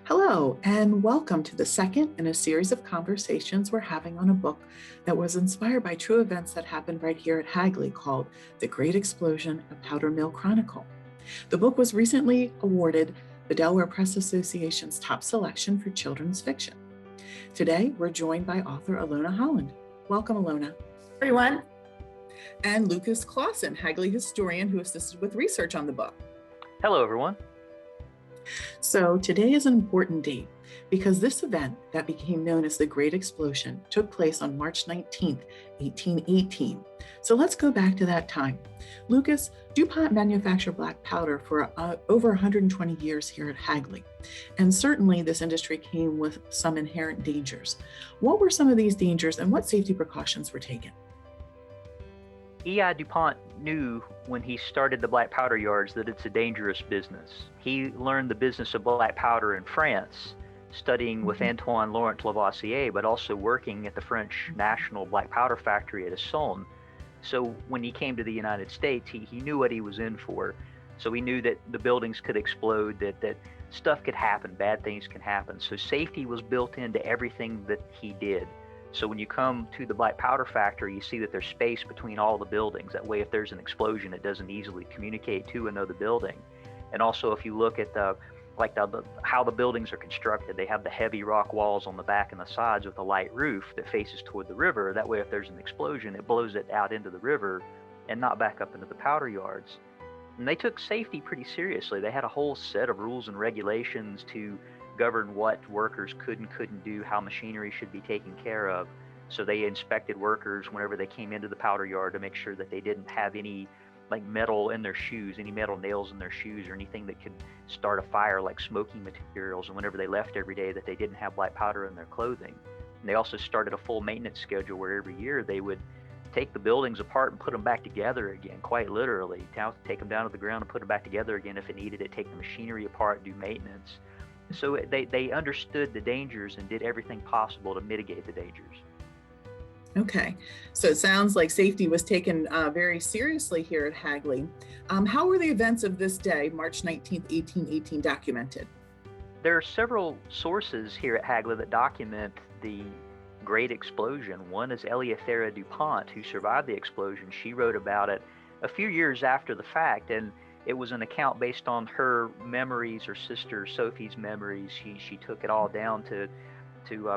Hello, and welcome to the second in a series of conversations we're having on a book that was inspired by true events that happened right here at Hagley called The Great Explosion, a Powder Mill Chronicle. The book was recently awarded the Delaware Press Association's top selection for children's fiction. Today, we're joined by author Alona Holland. Welcome, Alona. Everyone. And Lucas Clausen, Hagley historian who assisted with research on the book. Hello, everyone. So today is an important date because this event that became known as the Great Explosion took place on March 19th, 1818. So let's go back to that time. Lucas, DuPont manufactured black powder for over 120 years here at Hagley. And certainly this industry came with some inherent dangers. What were some of these dangers and what safety precautions were taken? E.I. DuPont knew when he started the black powder yards that it's a dangerous business. He learned the business of black powder in France, studying with Antoine Laurent Lavoisier, but also working at the French National Black Powder Factory at Essonne. So when he came to the United States, he knew what he was in for. So he knew that the buildings could explode, that stuff could happen, bad things can happen. So safety was built into everything that he did. So when you come to the black powder factory, you see that there's space between all the buildings. That way, if there's an explosion, it doesn't easily communicate to another building. And also, if you look at how the buildings are constructed, they have the heavy rock walls on the back and the sides with a light roof that faces toward the river. That way, if there's an explosion, it blows it out into the river and not back up into the powder yards. And they took safety pretty seriously. They had a whole set of rules and regulations to govern what workers could and couldn't do, how machinery should be taken care of. So they inspected workers whenever they came into the powder yard to make sure that they didn't have any metal in their shoes, any metal nails in their shoes or anything that could start a fire like smoking materials. And whenever they left every day, that they didn't have black powder in their clothing. And they also started a full maintenance schedule where every year they would take the buildings apart and put them back together again, quite literally. Take them down to the ground and put them back together again if it needed it, take the machinery apart, do maintenance. So they understood the dangers and did everything possible to mitigate the dangers. Okay, so it sounds like safety was taken very seriously here at Hagley. How were the events of this day, March 19th, 1818, documented? There are several sources here at Hagley that document the Great Explosion. One is Eleuthere DuPont, who survived the explosion. She wrote about it a few years after the fact, and it was an account based on her memories, her sister Sophie's memories. She took it all down to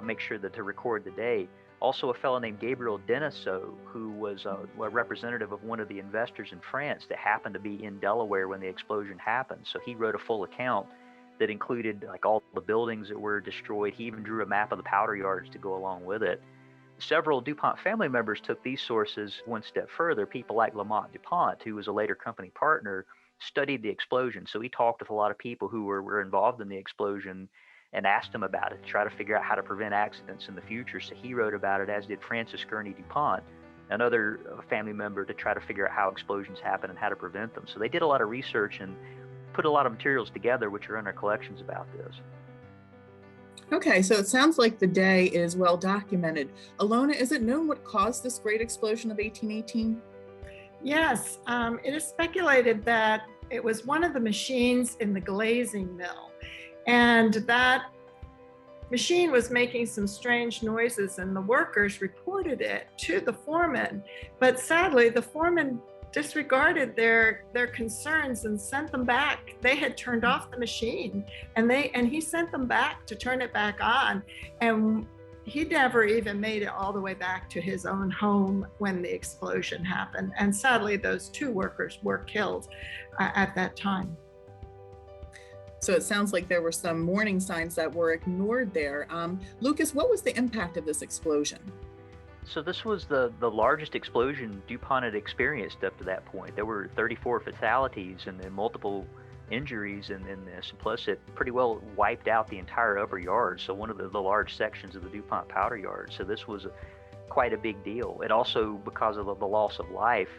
make sure that to record the day. Also, a fellow named Gabriel Denisot, who was a representative of one of the investors in France that happened to be in Delaware when the explosion happened. So he wrote a full account that included all the buildings that were destroyed. He even drew a map of the powder yards to go along with it. Several DuPont family members took these sources one step further. People like Lamont DuPont, who was a later company partner, studied the explosion. So he talked with a lot of people who were involved in the explosion and asked them about it to try to figure out how to prevent accidents in the future. So he wrote about it, as did Francis Gurney DuPont, another family member, to try to figure out how explosions happen and how to prevent them. So they did a lot of research and put a lot of materials together, which are in our collections about this. Okay, so it sounds like the day is well documented. Alona, is it known what caused this great explosion of 1818? Yes, it is speculated that it was one of the machines in the glazing mill, and that machine was making some strange noises, and the workers reported it to the foreman. But sadly, the foreman disregarded their concerns and sent them back. They had turned off the machine, and he sent them back to turn it back on. And he never even made it all the way back to his own home when the explosion happened. And sadly, those two workers were killed at that time. So it sounds like there were some warning signs that were ignored there. Lucas, what was the impact of this explosion? So this was the largest explosion DuPont had experienced up to that point. There were 34 fatalities and multiple injuries in this. Plus, it pretty well wiped out the entire upper yard, so one of the large sections of the DuPont powder yard. So this was quite a big deal. It also, because of the loss of life,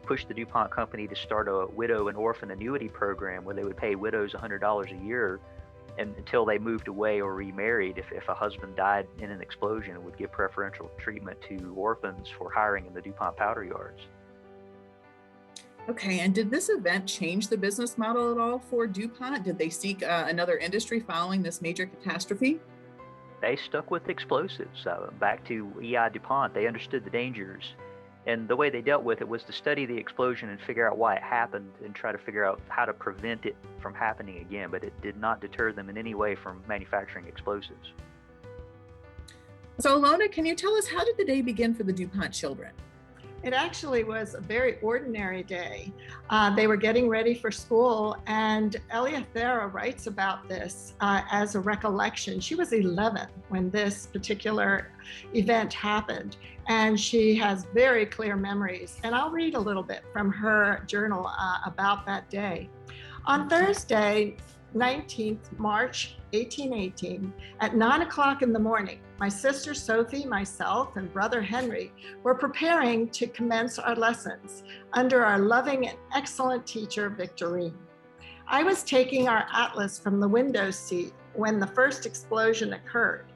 pushed the DuPont company to start a widow and orphan annuity program where they would pay widows $100 a year until they moved away or remarried. If a husband died in an explosion, it would give preferential treatment to orphans for hiring in the DuPont powder yards. Okay, and did this event change the business model at all for DuPont? Did they seek another industry following this major catastrophe? They stuck with explosives. Back to E.I. DuPont, they understood the dangers. And the way they dealt with it was to study the explosion and figure out why it happened and try to figure out how to prevent it from happening again. But it did not deter them in any way from manufacturing explosives. So, Alona, can you tell us, how did the day begin for the DuPont children? It actually was a very ordinary day. They were getting ready for school, and Eleathera writes about this as a recollection. She was 11 when this particular event happened, and she has very clear memories. And I'll read a little bit from her journal about that day. On Thursday, 19th March 1818, at 9 o'clock in the morning, my sister Sophie, myself, and brother Henry were preparing to commence our lessons under our loving and excellent teacher, Victorine. I was taking our atlas from the window seat when the first explosion occurred.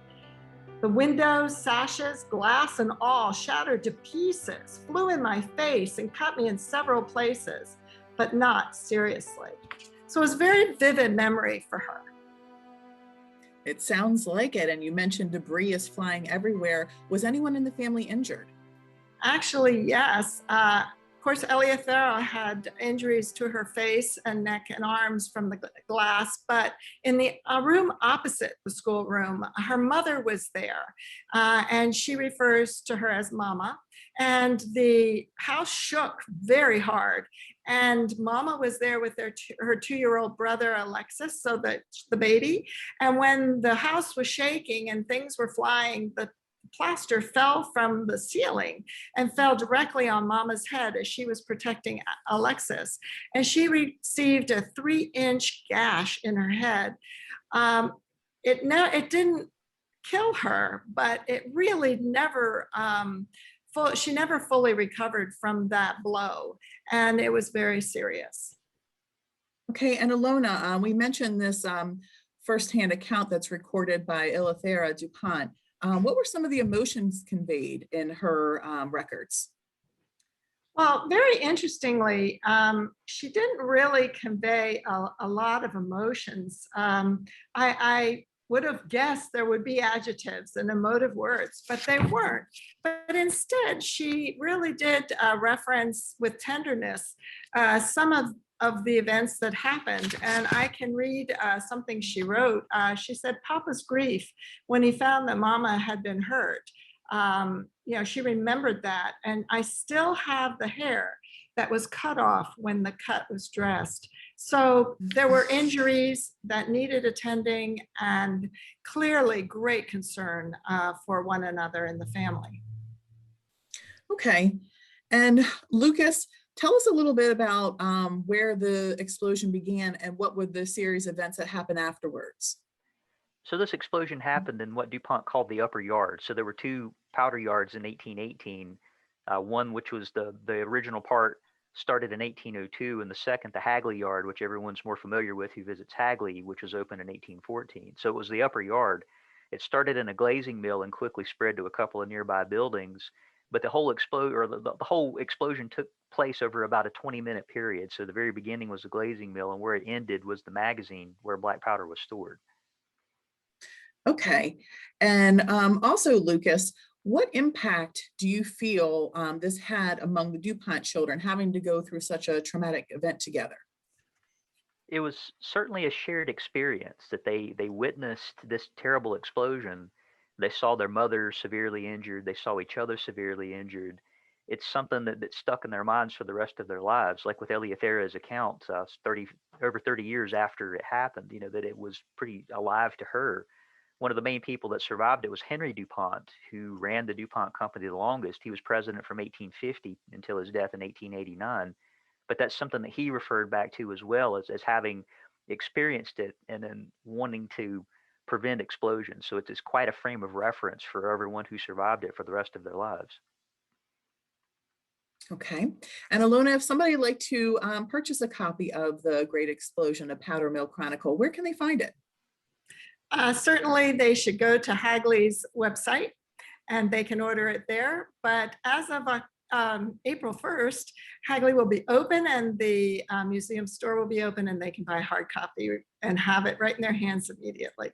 The windows, sashes, glass, and all shattered to pieces, flew in my face, and cut me in several places, but not seriously. So it was a very vivid memory for her. It sounds like it. And you mentioned debris is flying everywhere. Was anyone in the family injured? Actually, yes. Of course, Eleathera had injuries to her face and neck and arms from the glass, but in the room opposite the schoolroom, her mother was there, and she refers to her as Mama. And the house shook very hard. And Mama was there with her 2-year-old brother, Alexis, so that the baby. And when the house was shaking and things were flying, the plaster fell from the ceiling and fell directly on Mama's head as she was protecting Alexis. And she received a 3-inch gash in her head. It didn't kill her, but it really never, she never fully recovered from that blow. And it was very serious. Okay, and Alona, we mentioned this firsthand account that's recorded by Eleathera DuPont. What were some of the emotions conveyed in her records? Well, very interestingly, she didn't really convey a lot of emotions. I would have guessed there would be adjectives and emotive words, but they weren't. But instead, she really did reference with tenderness some of the events that happened. And I can read something she wrote. She said, Papa's grief when he found that Mama had been hurt. She remembered that. And I still have the hair that was cut off when the cut was dressed. So there were injuries that needed attending, and clearly great concern for one another in the family. Okay. And Lucas, tell us a little bit about where the explosion began and what were the series of events that happened afterwards. So this explosion happened in what DuPont called the upper yard. So there were 2 powder yards in 1818. One, which was the original part, started in 1802, and the second, the Hagley yard, which everyone's more familiar with who visits Hagley, which was opened in 1814. So it was the upper yard. It started in a glazing mill and quickly spread to a couple of nearby buildings. But the whole explosion took place over about a 20-minute period. So the very beginning was the glazing mill, and where it ended was the magazine where black powder was stored. Okay. And also, Lucas, what impact do you feel this had among the DuPont children having to go through such a traumatic event together? It was certainly a shared experience that they witnessed this terrible explosion. They saw their mother severely injured. They saw each other severely injured. It's something that stuck in their minds for the rest of their lives. Like with Eleathera's account, over 30 years after it happened, that it was pretty alive to her. One of the main people that survived it was Henry DuPont, who ran the DuPont company the longest. He was president from 1850 until his death in 1889. But that's something that he referred back to as well as having experienced it and then wanting to prevent explosions. So it's quite a frame of reference for everyone who survived it for the rest of their lives. Okay. And Alona, if somebody would like to purchase a copy of The Great Explosion, a Powder Mill Chronicle, where can they find it? Certainly, they should go to Hagley's website and they can order it there. But as of April 1st, Hagley will be open and the museum store will be open, and they can buy a hard copy and have it right in their hands immediately.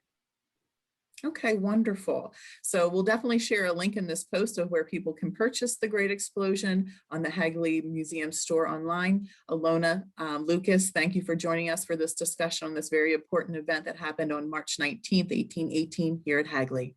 Okay, wonderful. So we'll definitely share a link in this post of where people can purchase The Great Explosion on the Hagley Museum store online. Alona, Lucas, thank you for joining us for this discussion on this very important event that happened on March 19th, 1818 here at Hagley.